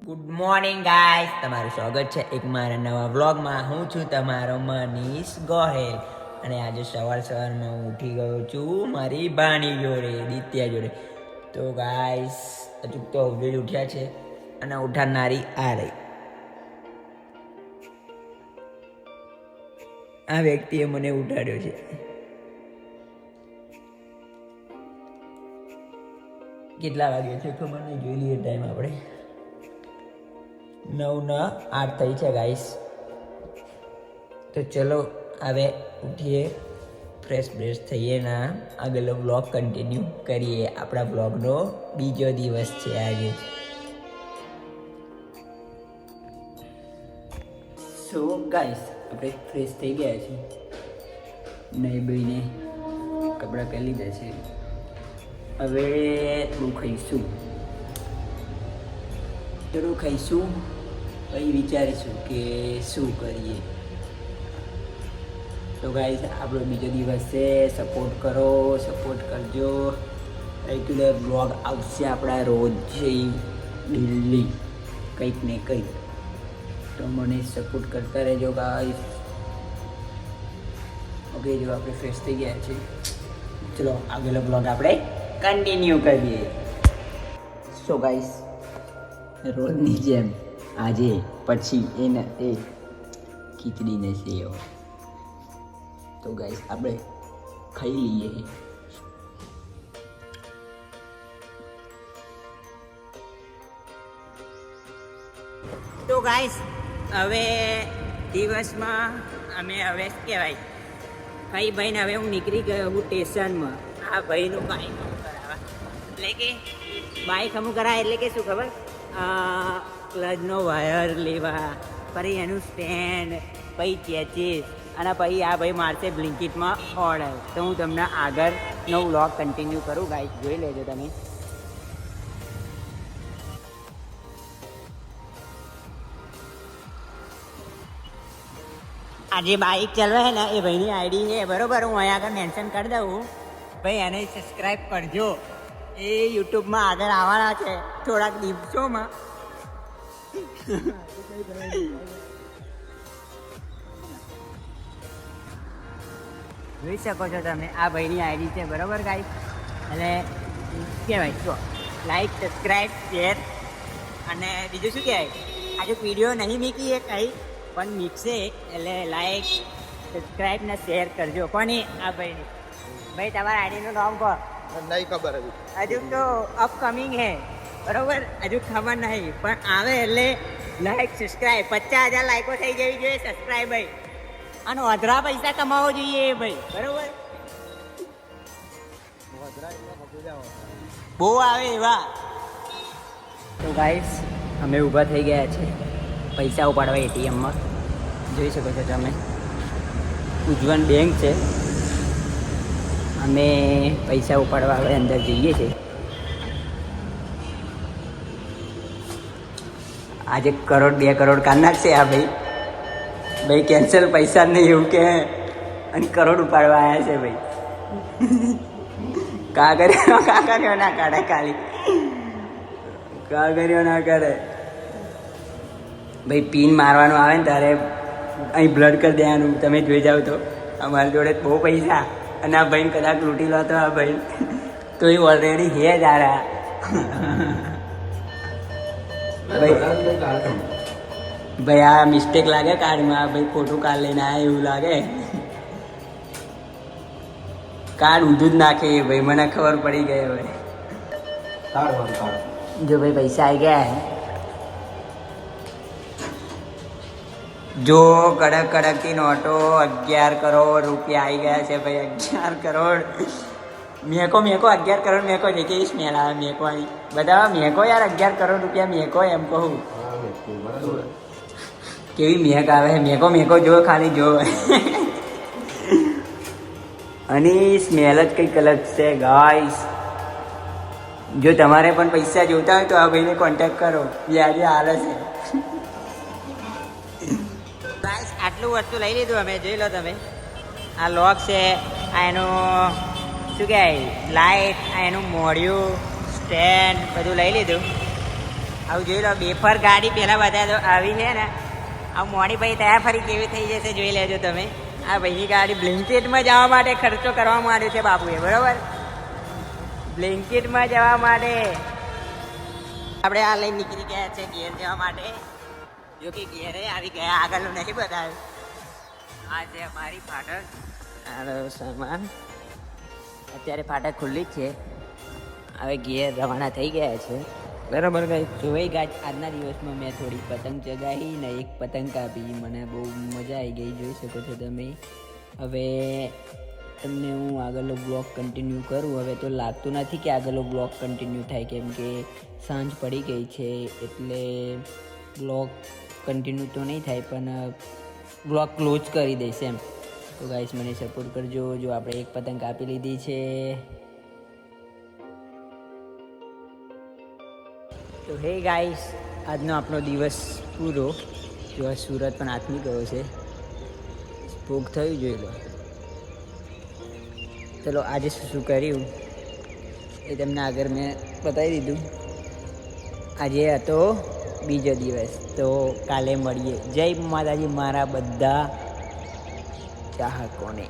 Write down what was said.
Good morning guys, તમારું સ્વાગત છે એક મારા નવા વ્લોગમાં. હું છું તમારો મનીષ ગોહેલ અને આજે સવારમાં હું ઉઠી ગયો છું મારી બાની જોડે, દિત્યા જોડે. તો ગાઈસ હજુ તો હવે જ ઉઠ્યા છે અને ઉઠાડનારી આ રહી. આ વ્યક્તિએ મને ઉઠાડ્યો છે. કેટલા વાગ્યા છે ખબર નહીં, જોઈ લઈએ ટાઈમ આપણે. 9:08 થઈ છે ગાઈસ. તો ચલો હવે ઉઠીએ, ફ્રેશ થઈએ ના આગળનો બ્લોગ કન્ટિન્યુ કરીએ. આપણા બ્લોગનો બીજો દિવસ છે આજે. સો ગાઈસ આપણે ફ્રેશ થઈ ગયા છીએ, નહીં ભાઈને કપડાં પહેરી લીધા છે. હવે થોડું ખાઈશું પછી વિચારીશું કે શું કરીએ. તો ગાઈસ આપણો બીજો દિવસ છે, સપોર્ટ કરજો. રેગ્યુલર બ્લોગ આવશે આપણા રોજ ડેલી કંઈક ને કંઈક. તો મને સપોર્ટ કરતા રહેજો ગાઈસ. ઓકે, જો આપણે ફ્રેશ થઈ ગયા છે, ચલો આગળનો બ્લોગ આપણે કન્ટિન્યુ કરીએ. સો ગાઈસ રોજની જેમ આજે પછી એ ખીચડી ને સેવ. તો ગાઈસ આપણે ખાઈ લઈએ. તો ગાઈસ હવે દિવસમાં અમે હવે કહેવાય ભાઈ ભાઈને હવે હું નીકળી ગયો હું સ્ટેશનમાં. આ ભાઈનું બાઈક અમુક કરાવવા, એટલે કે બાઈક અમુક કરાવે એટલે કે શું ખબર, ક્લચનો વાયર લેવા, પછી એનું સ્ટેન્ડ, પછી ચેચીસ, અને પછી આ ભાઈ મારશે બ્લિંકિટમાં ઓર્ડર. તો હું તમને આગળનો વ્લોગ કન્ટિન્યુ કરું ગાઈસ, જોઈ લેજો તમે. આ જે બાઇક ચલાવે છે ને એ ભાઈની આઈડી છે, બરોબર? હું અહીંયા આગળ મેન્શન કરી દઉં. ભાઈ એને સબસ્ક્રાઈબ કરજો, એ યુટ્યુબમાં આગળ આવવાના છે થોડાક દિવસોમાં. જોઈ શકો છો તમે, આ ભાઈની આઈડી છે, બરોબર ગાઈસ? એટલે કહેવાય જો લાઈક, સબસ્ક્રાઈબ, શેર, અને બીજું શું કહેવાય, આજે વિડીયો નહીં મૂકી એ કંઈ પણ મિક્સે, એટલે લાઈક, સબસ્ક્રાઈબ ને શેર કરજો. કોની? આ ભાઈની. ભાઈ તમારા આઈડીનું નામ કહો. નહીં ખબર હજુ તો અપકમિંગ હે, બરોબર? હજુ ખબર નહીં, પણ આવે એટલે લાઈક, સબસ્ક્રાઈબ. 50,000 લાઈકો થઈ જવી જોઈએ, સબસ્ક્રાઈબ ભાઈ. અને અધરા પૈસા કમાવો જોઈએ ભાઈ, બરોબર? બહુ આવે એવા. તો ગાઈસ અમે ઊભા થઈ ગયા છે પૈસા ઉપાડવા એટીએમમાં. જોઈ શકો છો તમે, ઉજ્જવન બેંક છે. અમે પૈસા ઉપાડવા હવે અંદર જઈએ છીએ. આજે 1 કરોડ 2 કરોડ કાઢ નાખશે આ ભાઈ કેન્સલ પૈસા નહીં એવું કે, અને કરોડ ઉપાડવા આવ્યા છે ભાઈ. કાગરિયો ના કાઢે, ખાલી કાગરિયો ના કાઢે ભાઈ. પિન મારવાનું આવે ને ત્યારે અહીં બ્લડ કરી દેવાનું. તમે જોઈ જાઓ તો અમારી જોડે બહુ પૈસા, અને આ ભાઈને કદાચ લૂંટી લો તો આ ભાઈ તો એ ઓલરેડી હે જ આ રહ્યા ભાઈ. આ મિસ્ટેક લાગે કાર્ડમાં, ભાઈ ખોટું કાર્ડ લઈને આવ્યા એવું લાગે. કાર્ડ ઊંધું જ નાખે ભાઈ, મને ખબર પડી ગઈ ભાઈ. જો ભાઈ પૈસા આવી ગયા, જો કડકથી નોટો 11 કરોડ રૂપિયા આવી ગયા છે ભાઈ. 11 કરોડ મેકો 11 કરોડ મેકો છે. કેવી સ્મેલ આવે મેકોની? બધા મેકો યાર, 11 કરોડ રૂપિયા મેકો, એમ કહું. કેવી મેક આવે મેકો જો, ખાલી જો. અને સ્મેલ જ કંઈક અલગ છે ગાઈસ. જો તમારે પણ પૈસા જોતા હોય તો આ ભાઈને કોન્ટેક્ટ કરો, વ્યાજે હાલે છે. આટલું વસ્તુ લઈ લીધું અમે, જોઈ લો તમે. આ લોક છે, આ એનું શું કહેવાય લાઇટ, આ એનું મોઢિયું, સ્ટેન્ડ બધું લઈ લીધું. આવું જોઈ લો બેફર ગાડી પહેલાં બધા તો આવી છે ને આ મોડી ભાઈ તૈયાર ફરી કેવી થઈ જશે જોઈ લેજો તમે. આ ભાઈની ગાડી બ્લેન્કેટમાં જવા માટે ખર્ચો કરવામાં આવ્યો છે બાપુએ, બરાબર. બ્લેન્કેટમાં જવા માટે આપણે આ લઈને નીકળી ગયા છે ઘેર જવા માટે. જો કે ઘેરે આવી ગયા, આગળનું નહીં બતાવ્યું. આ છે અમારી ફાટક, આનો સામાન. અત્યારે ફાટક ખુલ્લી જ છે. હવે ઘેર રવાના થઈ ગયા છે, બરાબર. ગાઈસ જોઈ ગાઈસ આજના દિવસમાં મેં થોડી પતંગ ચગાવી ને એક પતંગ કાપી. મને બહુ મજા આવી ગઈ, જોઈ શકો છો તમે. હવે તમને હું આગળનો બ્લોગ કન્ટિન્યુ કરું. હવે તો લાગતું નથી કે આગળનો બ્લોગ કન્ટિન્યુ થાય, કેમ કે સાંજ પડી ગઈ છે એટલે બ્લોગ કન્ટિન્યુ તો નહીં થાય, પણ બ્લોગ ક્લોઝ કરી દઈશ એમ. તો ગાઈસ મને સપોર્ટ કરજો. જો આપણે એક પતંગ કાપી લીધી છે. તો હે ગાઈસ આજનો આપણો દિવસ પૂરો. જો આ સુરત પણ આથમી ગયો છે, ભોગ થયું જોઈ લો. ચલો આજે શું શું કર્યું એ તમને આગળ મેં બતાવી દીધું. આજે હતો બીજો દિવસ, તો કાલે મળીએ. જય માતાજી મારા બધા ચાહકોને.